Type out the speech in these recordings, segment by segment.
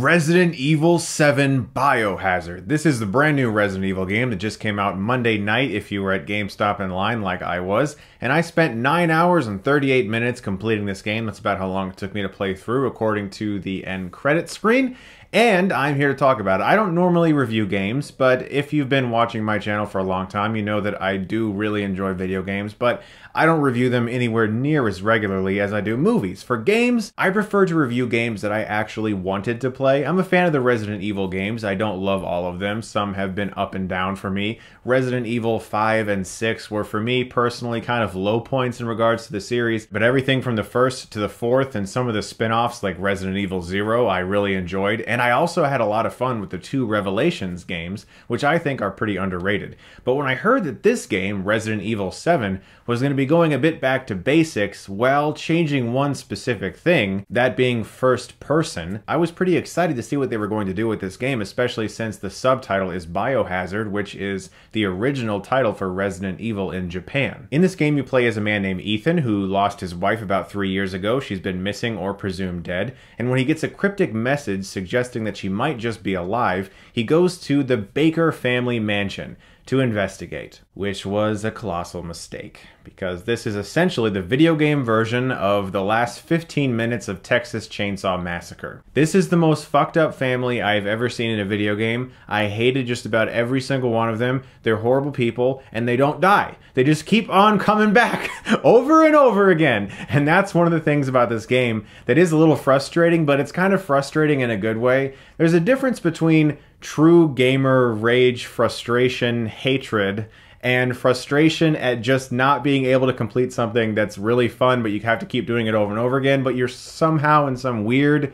Resident Evil 7 Biohazard. This is the brand new Resident Evil game that just came out Monday night if you were at GameStop in line like I was. And I spent 9 hours and 38 minutes completing this game. That's about how long it took me to play through according to the end credit screen. And I'm here to talk about it. I don't normally review games, but if you've been watching my channel for a long time, you know that I do really enjoy video games, but I don't review them anywhere near as regularly as I do movies. For games, I prefer to review games that I actually wanted to play. I'm a fan of the Resident Evil games. I don't love all of them. Some have been up and down for me. Resident Evil 5 and 6 were, for me personally, kind of low points in regards to the series, but everything from the first to the fourth and some of the spin-offs like Resident Evil 0 I really enjoyed, and I also had a lot of fun with the 2 Revelations games, which I think are pretty underrated. But when I heard that this game, Resident Evil 7, was going to be going a bit back to basics while changing one specific thing, that being first person, I was pretty excited to see what they were going to do with this game, especially since the subtitle is Biohazard, which is the original title for Resident Evil in Japan. In this game, you play as a man named Ethan who lost his wife about 3 years ago. She's been missing or presumed dead, and when he gets a cryptic message suggesting that she might just be alive, he goes to the Baker family mansion to investigate, which was a colossal mistake, because this is essentially the video game version of the last 15 minutes of Texas Chainsaw Massacre. This is the most fucked up family I've ever seen in a video game. I hated just about every single one of them. They're horrible people, and they don't die. They just keep on coming back over and over again. And that's one of the things about this game that is a little frustrating, but it's kind of frustrating in a good way. There's a difference between true gamer rage, frustration, hatred, and frustration at just not being able to complete something that's really fun, but you have to keep doing it over and over again, but you're somehow in some weird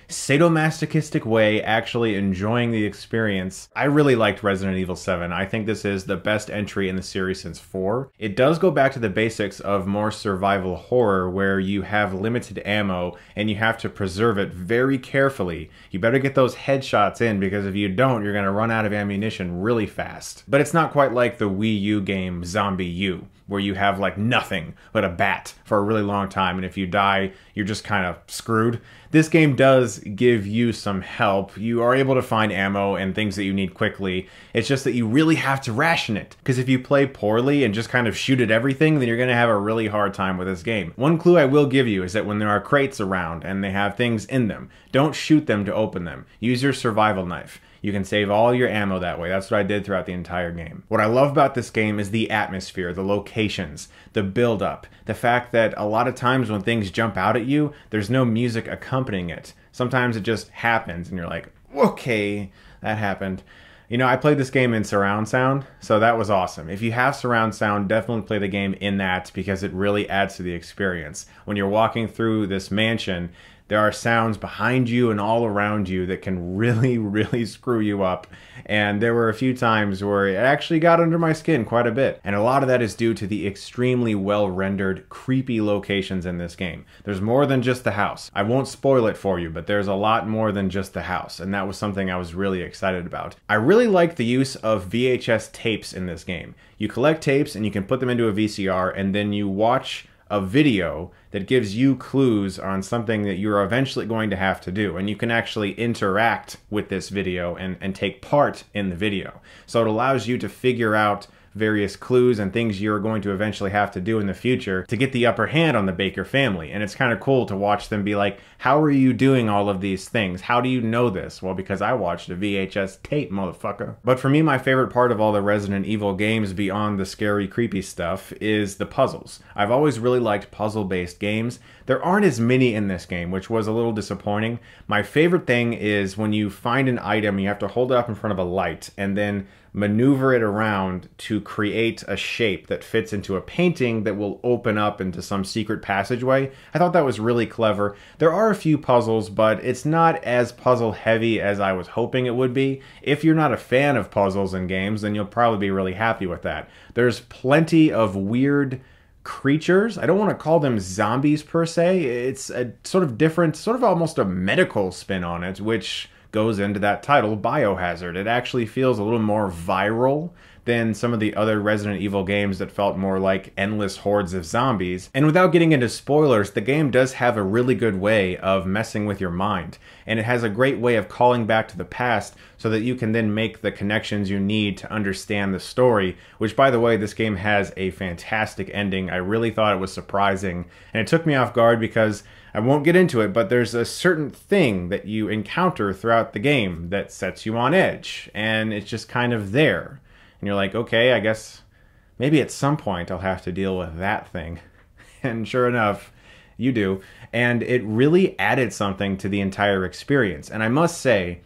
sadomasochistic way actually enjoying the experience. I really liked Resident Evil 7. I think this is the best entry in the series since 4. It does go back to the basics of more survival horror where you have limited ammo and you have to preserve it very carefully. You better get those headshots in, because if you don't, you're going to run out of ammunition really fast. But it's not quite like the Wii U game Zombie U, where you have like nothing but a bat for a really long time, and if you die, you're just kind of screwed. This game does give you some help. You are able to find ammo and things that you need quickly. It's just that you really have to ration it, because if you play poorly and just kind of shoot at everything, then you're going to have a really hard time with this game. One clue I will give you is that when there are crates around and they have things in them, don't shoot them to open them. Use your survival knife. You can save all your ammo that way. That's what I did throughout the entire game. What I love about this game is the atmosphere, the locations, the build-up, the fact that a lot of times when things jump out at you, there's no music accompanying it. Sometimes it just happens and you're like, okay, that happened. You know, I played this game in surround sound, so that was awesome. If you have surround sound, definitely play the game in that, because it really adds to the experience. When you're walking through this mansion, there are sounds behind you and all around you that can really, really screw you up. And there were a few times where it actually got under my skin quite a bit. And a lot of that is due to the extremely well-rendered, creepy locations in this game. There's more than just the house. I won't spoil it for you, but there's a lot more than just the house. And that was something I was really excited about. I really like the use of VHS tapes in this game. You collect tapes and you can put them into a VCR, and then you watch a video that gives you clues on something that you're eventually going to have to do, and you can actually interact with this video and take part in the video. So it allows you to figure out various clues and things you're going to eventually have to do in the future to get the upper hand on the Baker family. And it's kind of cool to watch them be like, how are you doing all of these things? How do you know this? Well, because I watched a VHS tape, motherfucker. But for me, my favorite part of all the Resident Evil games beyond the scary, creepy stuff is the puzzles. I've always really liked puzzle-based games. There aren't as many in this game, which was a little disappointing. My favorite thing is when you find an item, you have to hold it up in front of a light and then maneuver it around to create a shape that fits into a painting that will open up into some secret passageway. I thought that was really clever. There are a few puzzles, but it's not as puzzle heavy as I was hoping it would be. If you're not a fan of puzzles in games, then you'll probably be really happy with that. There's plenty of weird creatures. I don't want to call them zombies per se. It's a sort of different, sort of almost a medical spin on it, which goes into that title, Biohazard. It actually feels a little more viral than some of the other Resident Evil games that felt more like endless hordes of zombies. And without getting into spoilers, the game does have a really good way of messing with your mind. And it has a great way of calling back to the past so that you can then make the connections you need to understand the story, which, by the way, this game has a fantastic ending. I really thought it was surprising, and it took me off guard because I won't get into it, but there's a certain thing that you encounter throughout the game that sets you on edge, and it's just kind of there. And you're like, okay, I guess maybe at some point I'll have to deal with that thing. And sure enough, you do. And it really added something to the entire experience. And I must say,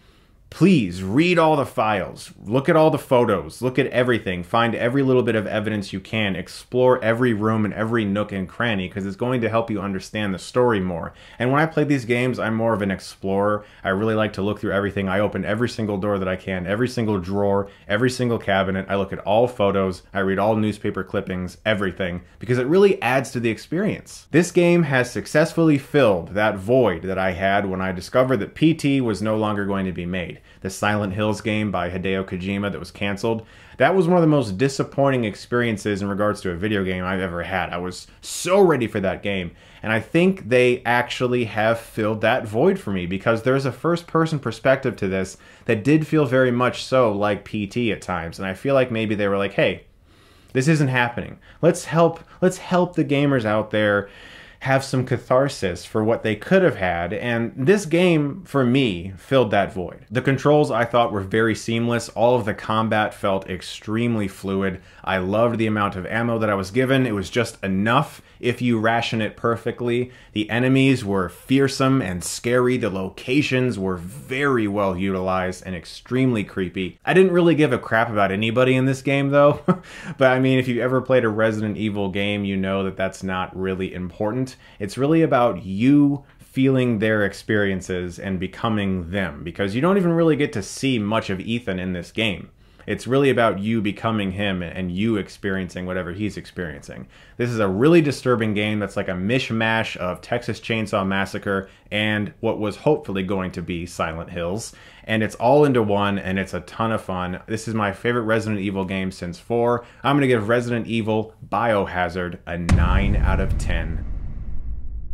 please read all the files, look at all the photos, look at everything, find every little bit of evidence you can, explore every room and every nook and cranny, because it's going to help you understand the story more. And when I play these games, I'm more of an explorer. I really like to look through everything. I open every single door that I can, every single drawer, every single cabinet. I look at all photos, I read all newspaper clippings, everything, because it really adds to the experience. This game has successfully filled that void that I had when I discovered that PT was no longer going to be made. The Silent Hills game by Hideo Kojima that was canceled. That was one of the most disappointing experiences in regards to a video game I've ever had. I was so ready for that game. And I think they actually have filled that void for me, because there's a first-person perspective to this that did feel very much so like PT at times. And I feel like maybe they were like, hey, this isn't happening. Let's help the gamers out there have some catharsis for what they could have had, and this game, for me, filled that void. The controls, I thought, were very seamless. All of the combat felt extremely fluid. I loved the amount of ammo that I was given. It was just enough if you ration it perfectly. The enemies were fearsome and scary. The locations were very well utilized and extremely creepy. I didn't really give a crap about anybody in this game, though. But I mean, if you ever played a Resident Evil game, you know that that's not really important. It's really about you feeling their experiences and becoming them, because you don't even really get to see much of Ethan in this game. It's really about you becoming him and you experiencing whatever he's experiencing. This is a really disturbing game that's like a mishmash of Texas Chainsaw Massacre and what was hopefully going to be Silent Hills. And it's all into one, and it's a ton of fun. This is my favorite Resident Evil game since 4. I'm going to give Resident Evil Biohazard a 9 out of 10.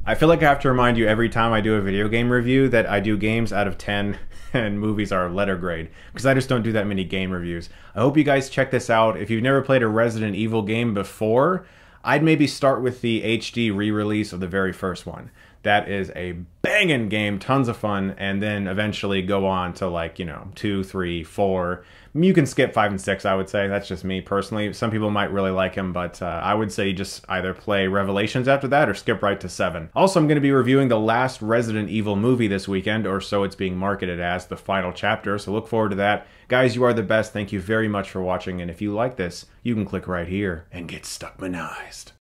I feel like I have to remind you every time I do a video game review that I do games out of 10 and movies are letter grade, because I just don't do that many game reviews. I hope you guys check this out. If you've never played a Resident Evil game before, I'd maybe start with the HD re-release of the very first one. That is a banging game, tons of fun, and then eventually go on to, like, 2, 3, 4. You can skip 5 and 6, I would say. That's just me personally. Some people might really like him, but I would say just either play Revelations after that or skip right to 7. Also, I'm going to be reviewing the last Resident Evil movie this weekend, or so it's being marketed as, the final chapter, so look forward to that. Guys, you are the best. Thank you very much for watching, and if you like this, you can click right here and get Stuckmanized.